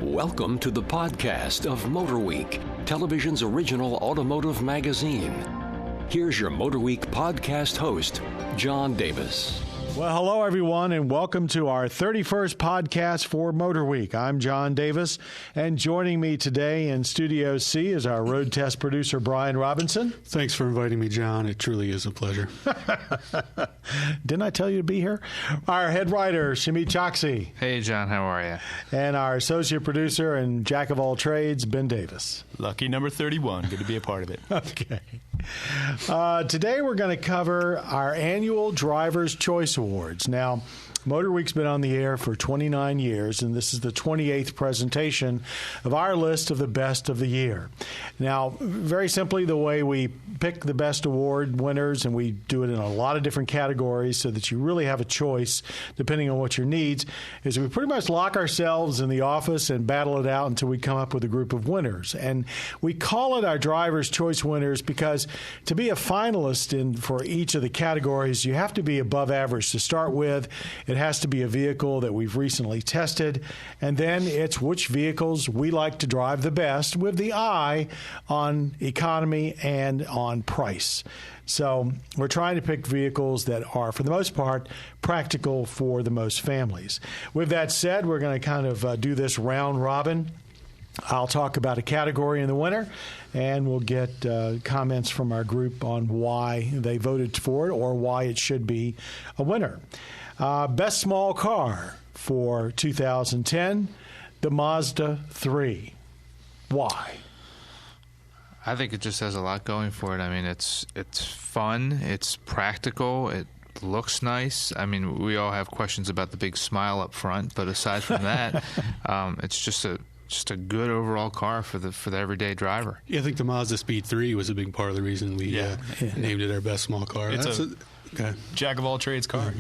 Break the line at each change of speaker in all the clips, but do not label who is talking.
Welcome to the podcast of MotorWeek, television's original automotive magazine. Here's your MotorWeek podcast host, John Davis.
Well, hello, everyone, and welcome to our 31st podcast for MotorWeek. I'm John Davis, and joining me today in Studio C is our road test producer, Brian Robinson.
Thanks for inviting me, John. It truly is a pleasure.
Didn't I tell you to be here? Our head writer, Shamit Choksi.
Hey, John, how are you?
And our associate producer and jack of all trades, Ben Davis.
Lucky number 31. Good to be a part of it.
Okay. Today we're going to cover our annual Driver's Choice Awards. Now, MotorWeek's been on the air for 29 years, and this is the 28th presentation of our list of the best of the year. Now, very simply, the way we pick the best award winners, and we do it in a lot of different categories so that you really have a choice depending on what your needs, is we pretty much lock ourselves in the office and battle it out until we come up with a group of winners. And we call it our Driver's Choice winners because to be a finalist for each of the categories, you have to be above average to start with. It has to be a vehicle that we've recently tested, and then it's which vehicles we like to drive the best with the eye on economy and on price. So we're trying to pick vehicles that are, for the most part, practical for the most families. With that said, we're going to kind of do this round robin. I'll talk about a category in the winner, and we'll get comments from our group on why they voted for it or why it should be a winner. Best small car for 2010, the Mazda 3. Why?
I think it just has a lot going for it. I mean, it's fun, it's practical, it looks nice. I mean, we all have questions about the big smile up front, but aside from that, it's just a good overall car for the everyday driver.
Yeah, I think the Mazda Speed 3 was a big part of the reason we named it our best small car.
It's a jack of all trades car.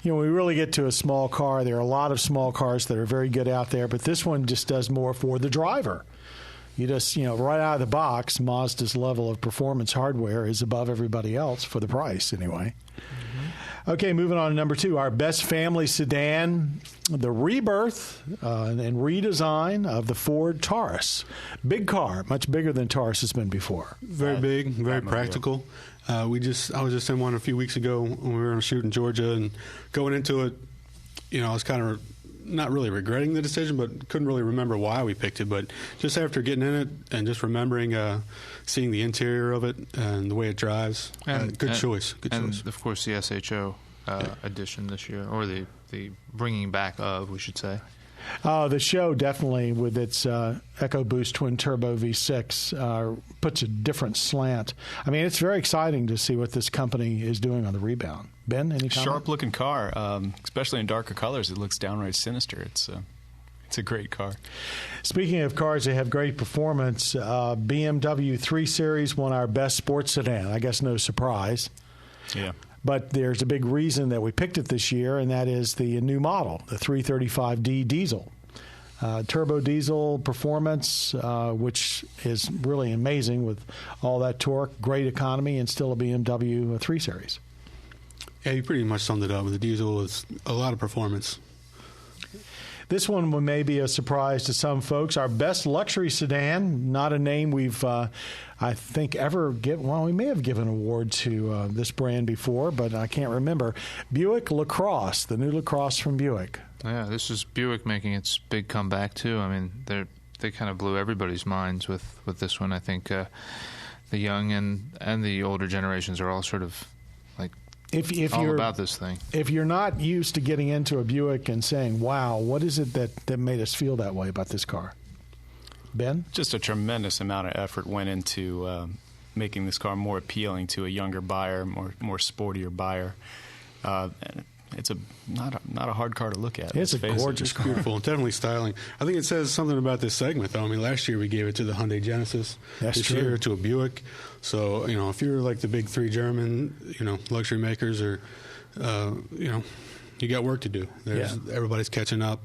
You know, we really get to a small car. There are a lot of small cars that are very good out there, but this one just does more for the driver. You just, right out of the box, Mazda's level of performance hardware is above everybody else for the price, anyway. Mm-hmm. Okay, moving on to number 2, our best family sedan, the rebirth and redesign of the Ford Taurus. Big car, much bigger than Taurus has been before.
Very big, very practical. I was just in one a few weeks ago when we were on a shoot in Georgia, and going into it, I was kind of not really regretting the decision, but couldn't really remember why we picked it. But just after getting in it and just remembering seeing the interior of it and the way it drives, good choice.
And, of course, the SHO edition this year, or the bringing back of, we should say.
The show definitely, with its EcoBoost twin turbo V6, puts a different slant. I mean, it's very exciting to see what this company is doing on the rebound. Ben, any comment?
Sharp-looking car, especially in darker colors. It looks downright sinister. It's a great car.
Speaking of cars that have great performance, BMW 3 Series won our best sports sedan. I guess no surprise.
Yeah.
But there's a big reason that we picked it this year, and that is the new model, the 335D diesel. Turbo diesel performance, which is really amazing with all that torque, great economy, and still a BMW 3 Series.
Yeah, you pretty much summed it up. With the diesel, it's a lot of performance.
This one may be a surprise to some folks. Our best luxury sedan, not a name we've, I think, ever given. Well, we may have given an award to this brand before, but I can't remember. Buick LaCrosse, the new LaCrosse from Buick.
Yeah, this is Buick making its big comeback, too. I mean, they kind of blew everybody's minds with this one. I think the young and the older generations are all sort of like,
if
all
you're
about this thing.
If you're not used to getting into a Buick and saying, wow, what is it that made us feel that way about this car? Ben?
Just a tremendous amount of effort went into making this car more appealing to a younger buyer, more sportier buyer. It's not a hard car to look at.
It's a gorgeous car.
Beautiful, definitely styling. I think it says something about this segment, though. I mean, last year we gave it to the Hyundai Genesis. This year to a Buick. So, if you're like the big 3 German, luxury makers, or, you got work to do. Everybody's catching up,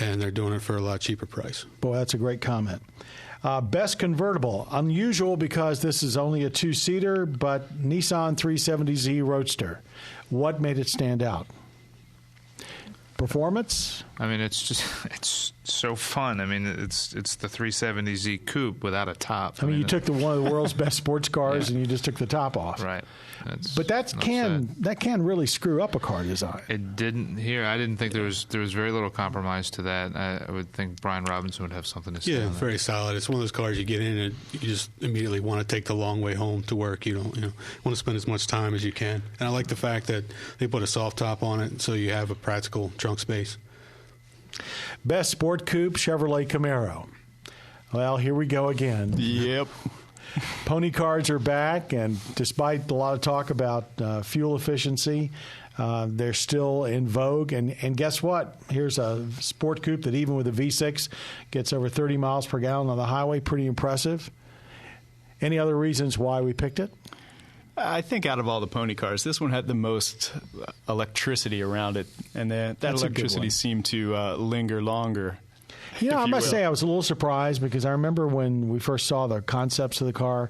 and they're doing it for a lot cheaper price.
Boy, that's a great comment. Best convertible. Unusual because this is only a 2-seater, but Nissan 370Z Roadster. What made it stand out? Performance?
I mean, it's so fun. I mean, it's the 370Z Coupe without a top.
I mean, you took one of the world's best sports cars and you just took the top off.
Right.
But that can really screw up a car design.
It didn't here. I didn't think there was very little compromise to that. I would think Brian Robinson would have something to say.
Yeah,
on
very solid. It's one of those cars you get in and you just immediately want to take the long way home to work. You don't, want to spend as much time as you can. And I like the fact that they put a soft top on it, so you have a practical trunk space.
Best sport coupe, Chevrolet Camaro. Well, here we go again.
Yep.
Pony cards are back, and despite a lot of talk about fuel efficiency, they're still in vogue. And guess what? Here's a sport coupe that even with a V6 gets over 30 miles per gallon on the highway. Pretty impressive. Any other reasons why we picked it?
I think out of all the pony cars, this one had the most electricity around it, and that electricity seemed to linger longer.
I must say I was a little surprised because I remember when we first saw the concepts of the car,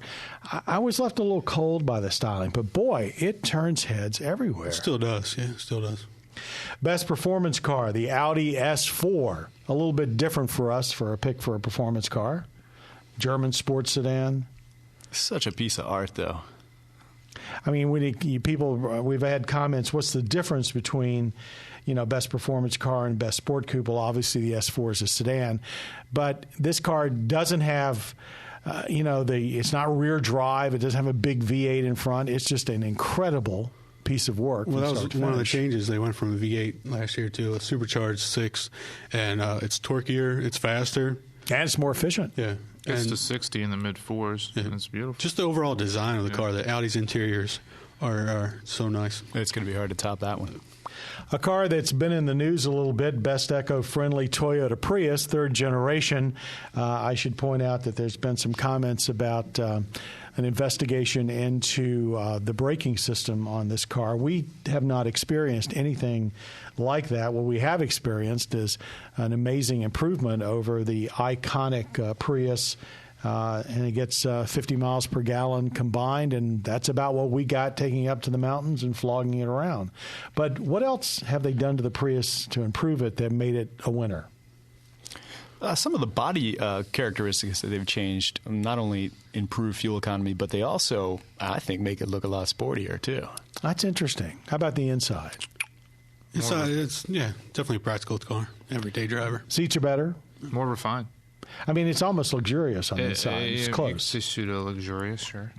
I was left a little cold by the styling. But, boy, it turns heads everywhere.
It still does. Yeah, it still does.
Best performance car, the Audi S4. A little bit different for us for a pick for a performance car. German sports sedan.
Such a piece of art, though.
I mean, we've had comments, what's the difference between best performance car and best sport coupe? Well, obviously the S4 is a sedan, but this car doesn't have, it's not rear drive. It doesn't have a big V8 in front. It's just an incredible piece of work.
Well, that was one of the changes. They went from a V8 last year to a supercharged 6, and it's torquier, it's faster.
And it's more efficient.
Yeah.
It's to 60 in the mid-4s, and it's beautiful.
Just the overall design of the car, the Audi's interiors are so nice.
It's going to be hard to top that one.
A car that's been in the news a little bit, best eco-friendly Toyota Prius, third generation. I should point out that there's been some comments about an investigation into the braking system on this car. We have not experienced anything like that. What we have experienced is an amazing improvement over the iconic Prius, and it gets 50 miles per gallon combined, and that's about what we got taking it up to the mountains and flogging it around. But what else have they done to the Prius to improve it that made it a winner?
Some of the body characteristics that they've changed not only improve fuel economy, but they also, I think, make it look a lot sportier, too.
That's interesting. How about the inside?
Inside, it's definitely a practical car. Everyday driver.
Seats are better?
More refined.
I mean, it's almost luxurious on the inside. It's close.
It's pseudo-luxurious, sure.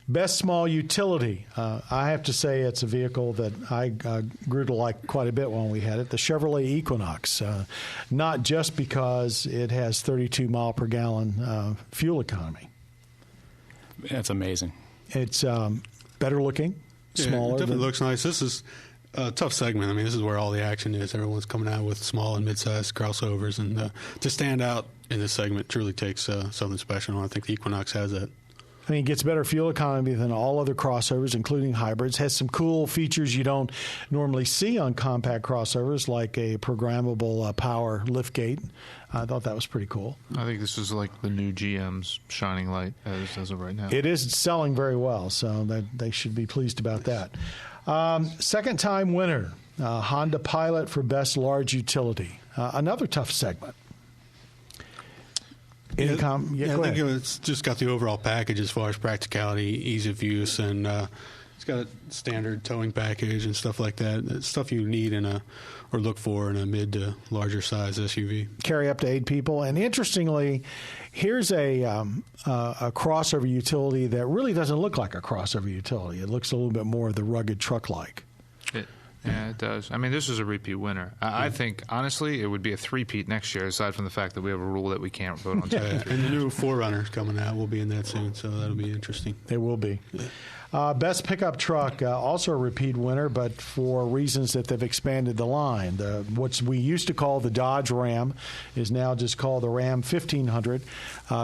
Best small utility. I have to say it's a vehicle that I grew to like quite a bit when we had it, the Chevrolet Equinox. Not just because it has 32 mile per gallon fuel economy.
That's amazing.
It's better looking, smaller.
It definitely looks nice. This is a tough segment. I mean, this is where all the action is. Everyone's coming out with small and mid-sized crossovers, and to stand out in this segment truly takes something special. And I think the Equinox has that.
I mean, it gets better fuel economy than all other crossovers, including hybrids. Has some cool features you don't normally see on compact crossovers, like a programmable power liftgate. I thought that was pretty cool.
I think this is like the new GM's shining light as of right now.
It is selling very well, so they should be pleased about that. Second-time winner, Honda Pilot for Best Large Utility. Another tough segment.
I think it's just got the overall package as far as practicality, ease of use, and it's got a standard towing package and stuff like that. It's stuff you need or look for in a mid to larger size SUV.
Carry up to 8 people. And interestingly, here's a crossover utility that really doesn't look like a crossover utility. It looks a little bit more of the rugged truck-like.
Yeah, it does. I mean, this is a repeat winner. I think, honestly, it would be a three-peat next year, aside from the fact that we have a rule that we can't vote on.
And the new 4Runner is coming out. We'll be in that soon, so that'll be interesting.
It will be. Best pickup truck, also a repeat winner, but for reasons that they've expanded the line. What we used to call the Dodge Ram is now just called the Ram 1500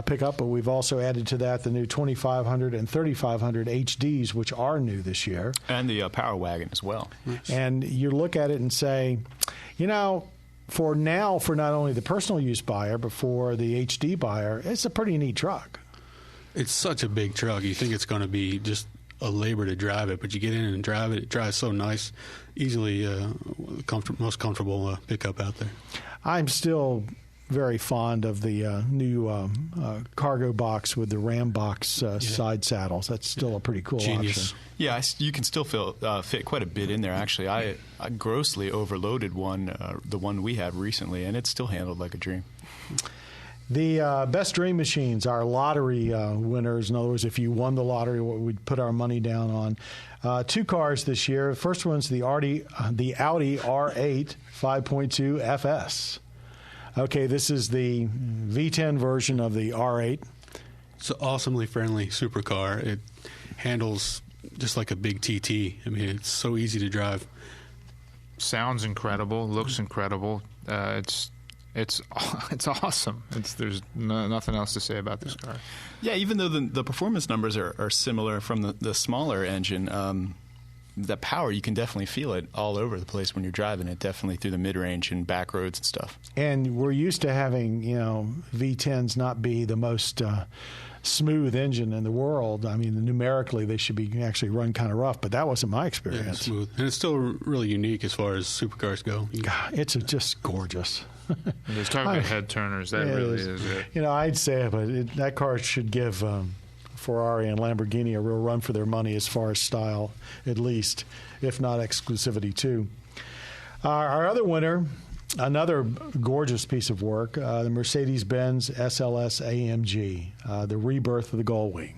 pickup, but we've also added to that the new 2500 and 3500 HDs, which are new this year.
And the Power Wagon as well.
Nice. And you look at it and say, for not only the personal use buyer, but for the HD buyer, it's a pretty neat truck.
It's such a big truck. You think it's going to be just a labor to drive it, but you get in and drive it. It drives so nice, easily most comfortable pickup out there.
I'm still very fond of the new cargo box with the Ram box side saddles. That's still a pretty cool
Genius.
option.
Yeah, you can still fit quite a bit in there. Actually, I grossly overloaded the one we had recently, and it still handled like a dream.
The best dream machines, our lottery winners. In other words, if you won the lottery, what we'd put our money down on. 2 cars this year. The first one's the Audi R8 5.2 FS. Okay, this is the V10 version of the R8.
It's an awesomely friendly supercar. It handles just like a big TT. I mean, it's so easy to drive.
Sounds incredible. Looks incredible. It's awesome. There's nothing else to say about this car.
Yeah, even though the performance numbers are similar from the smaller engine, the power, you can definitely feel it all over the place when you're driving it, definitely through the mid-range and back roads and stuff.
And we're used to having, V10s not be the most smooth engine in the world. I mean, numerically, they should be actually run kind of rough, but that wasn't my experience.
Yeah, it's smooth. And it's still really unique as far as supercars go.
God, it's just gorgeous.
Just talking about head turners, that really is it.
I'd say it, but that car should give Ferrari and Lamborghini a real run for their money as far as style, at least, if not exclusivity, too. Our other winner, another gorgeous piece of work, the Mercedes-Benz SLS AMG, the rebirth of the Gullwing.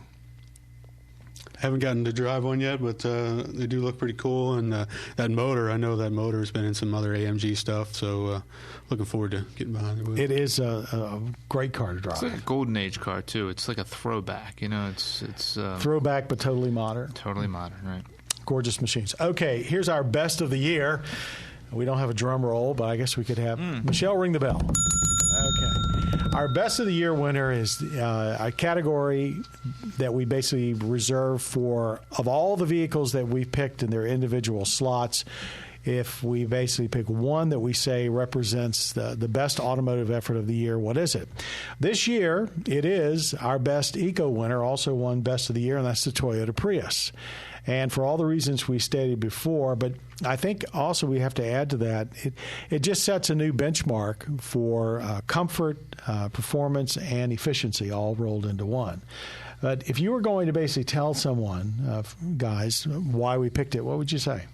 Haven't gotten to drive one yet, but they do look pretty cool. And that motor, I know that motor has been in some other AMG stuff, so looking forward to getting behind it.
It is a great car to drive.
It's like a golden age car, too. It's like a throwback, It's
throwback, but totally modern.
Totally modern, right.
Gorgeous machines. Okay, here's our best of the year. We don't have a drum roll, but I guess we could have Michelle ring the bell. Okay. Our best of the year winner is a category that we basically reserve for, of all the vehicles that we've picked in their individual slots, if we basically pick one that we say represents the best automotive effort of the year, what is it? This year, it is our best eco winner, also won best of the year, and that's the Toyota Prius. And for all the reasons we stated before, but I think also we have to add to that, it just sets a new benchmark for comfort, performance, and efficiency all rolled into one. But if you were going to basically tell someone, guys, why we picked it, what would you say?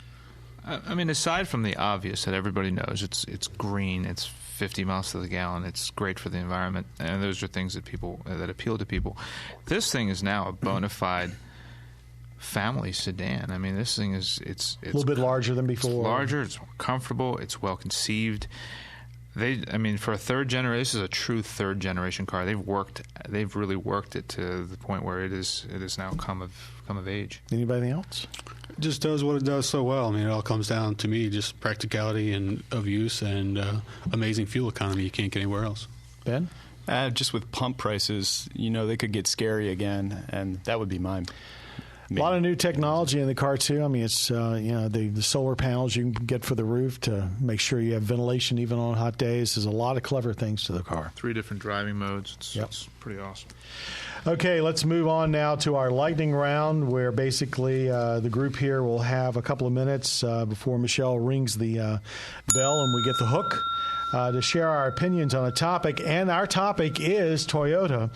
I mean, aside from the obvious that everybody knows, it's green, it's 50 miles to the gallon, it's great for the environment, and those are things that appeal to people. This thing is now a bona fide family sedan. I mean, this thing it's
a little bit larger than before.
It's larger, it's more comfortable, it's well conceived. For a third generation, this is a true third generation car. They've really worked it to the point where it is now come of age.
Anybody else?
It just does what it does so well. I mean, it all comes down to me just practicality and of use and amazing fuel economy you can't get anywhere else.
Ben?
Just with pump prices, they could get scary again, and that would be mine.
A lot of new technology in the car, too. I mean, it's, the solar panels you can get for the roof to make sure you have ventilation even on hot days. There's a lot of clever things to the car.
3 different driving modes. It's pretty awesome.
Okay, let's move on now to our lightning round, where basically the group here will have a couple of minutes before Michelle rings the bell and we get the hook to share our opinions on a topic. And our topic is Toyota.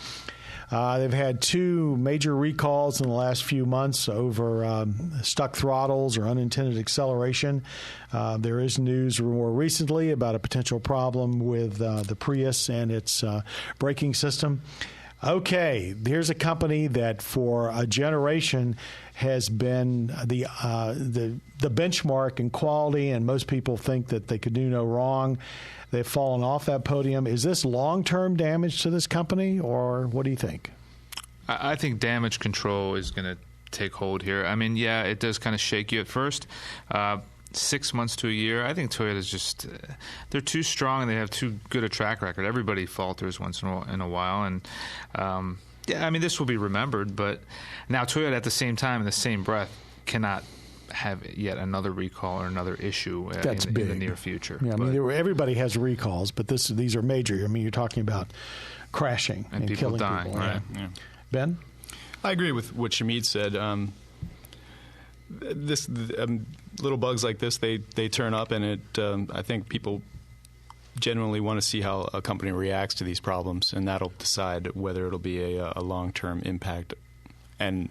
They've had 2 major recalls in the last few months over stuck throttles or unintended acceleration. There is news more recently about a potential problem with the Prius and its braking system. Okay, here's a company that for a generation has been the benchmark in quality, and most people think that they could do no wrong. They've fallen off that podium. Is this long-term damage to this company, or what do you think?
I think damage control is going to take hold here. I mean, yeah, it does kind of shake you at first. 6 months to a year, I think Toyota's just they're too strong and they have too good a track record. Everybody falters once in a while, and yeah, I mean, this will be remembered. But now Toyota, at the same time, in the same breath, cannot have yet another recall or another issue in the near future.
Yeah, I mean, everybody has recalls, but these are major. I mean, you're talking about crashing and
people
killing
dying.
people.
Right?
Yeah. Ben?
I agree with what Shamid said. Little bugs like this, they turn up, and I think people genuinely want to see how a company reacts to these problems, and that'll decide whether it'll be a long-term impact. And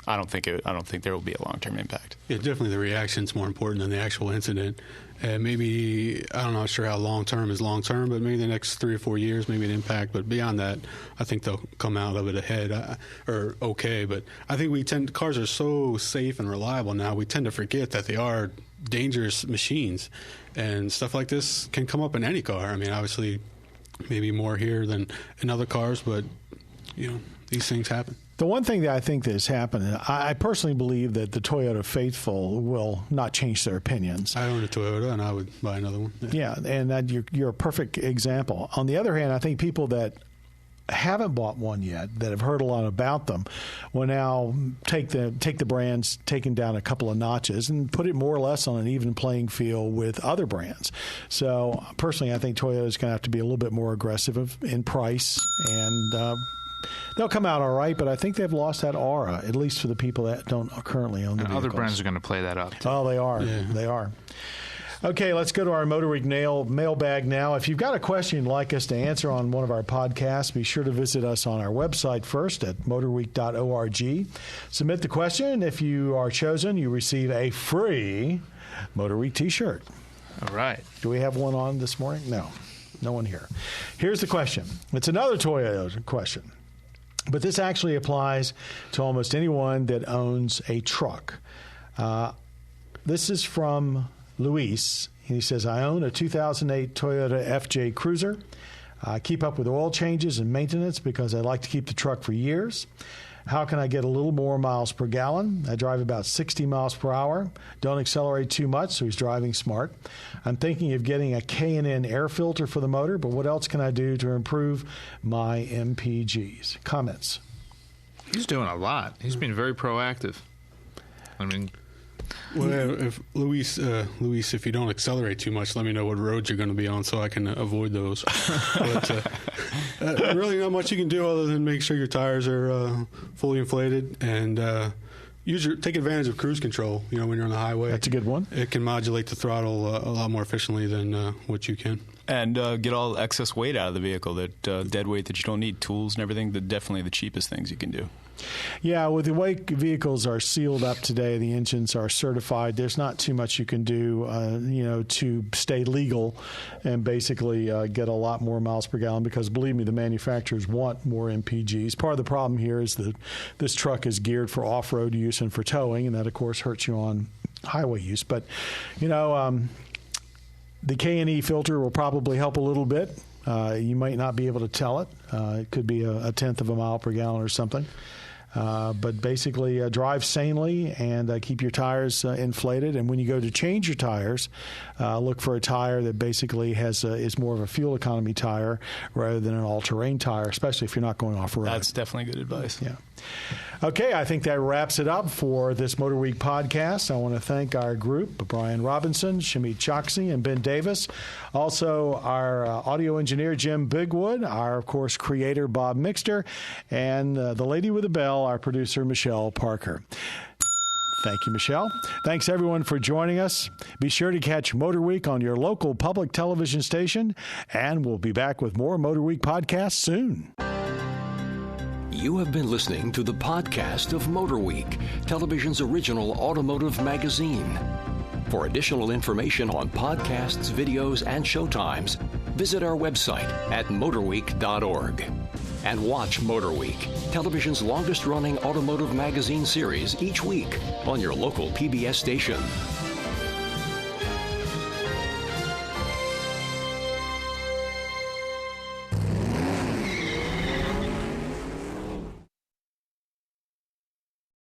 I don't think there will be a long-term impact.
Yeah, definitely the reaction's more important than the actual incident. And maybe, I'm not sure how long-term is long-term, but maybe the next 3 or 4 years, maybe an impact. But beyond that, I think they'll come out of it ahead, or okay. But I think cars are so safe and reliable now, we tend to forget that they are dangerous machines. And stuff like this can come up in any car. I mean, obviously, maybe more here than in other cars, but, these things happen.
The one thing that I think that has happened, I personally believe that the Toyota faithful will not change their opinions.
I own a Toyota, and I would buy another one.
Yeah, and you're a perfect example. On the other hand, I think people that haven't bought one yet, that have heard a lot about them, will now take the brands taken down a couple of notches and put it more or less on an even playing field with other brands. So personally, I think Toyota is going to have to be a little bit more aggressive in price, and they'll come out all right, but I think they've lost that aura, at least for the people that don't currently own the vehicles.
Other brands are going to play that up, too.
Oh, they are.
Yeah.
They are. Okay, let's go to our MotorWeek mailbag now. If you've got a question you'd like us to answer on one of our podcasts, be sure to visit us on our website first at motorweek.org. Submit the question, and if you are chosen, you receive a free MotorWeek T-shirt.
All right.
Do we have one on this morning? No one here. Here's the question. It's another Toyota question, but this actually applies to almost anyone that owns a truck. This is from Luis. He says, I own a 2008 Toyota FJ Cruiser. I keep up with oil changes and maintenance because I like to keep the truck for years. How can I get a little more miles per gallon? I drive about 60 miles per hour. Don't accelerate too much, so he's driving smart. I'm thinking of getting a K&N air filter for the motor, but what else can I do to improve my MPGs? Comments?
He's doing a lot. He's been very proactive. I mean,
well, if Luis, if you don't accelerate too much, let me know what roads you're going to be on so I can avoid those. But really not much you can do other than make sure your tires are fully inflated and take advantage of cruise control. When you're on the highway.
That's a good one.
It can modulate the throttle a lot more efficiently than what you can.
And get all excess weight out of the vehicle, that dead weight that you don't need, tools and everything. Definitely the cheapest things you can do.
Yeah, with the way vehicles are sealed up today, the engines are certified. There's not too much you can do, to stay legal and basically get a lot more miles per gallon. Because believe me, the manufacturers want more MPGs. Part of the problem here is that this truck is geared for off-road use and for towing, and that of course hurts you on highway use. But the K&E filter will probably help a little bit. You might not be able to tell it. It could be a tenth of a mile per gallon or something. But basically, drive sanely and keep your tires inflated. And when you go to change your tires, look for a tire that basically is more of a fuel economy tire rather than an all-terrain tire, especially if you're not going off-road.
That's definitely good advice.
Yeah. Okay, I think that wraps it up for this MotorWeek podcast. I want to thank our group, Brian Robinson, Shamit Choksi, and Ben Davis. Also, our audio engineer, Jim Bigwood, our, of course, creator, Bob Mixter, and the lady with the bell, our producer, Michelle Parker. Thank you, Michelle. Thanks, everyone, for joining us. Be sure to catch MotorWeek on your local public television station, and we'll be back with more MotorWeek podcasts soon.
You have been listening to the podcast of MotorWeek, television's original automotive magazine. For additional information on podcasts, videos, and showtimes, visit our website at motorweek.org. And watch MotorWeek, television's longest-running automotive magazine series each week on your local PBS station.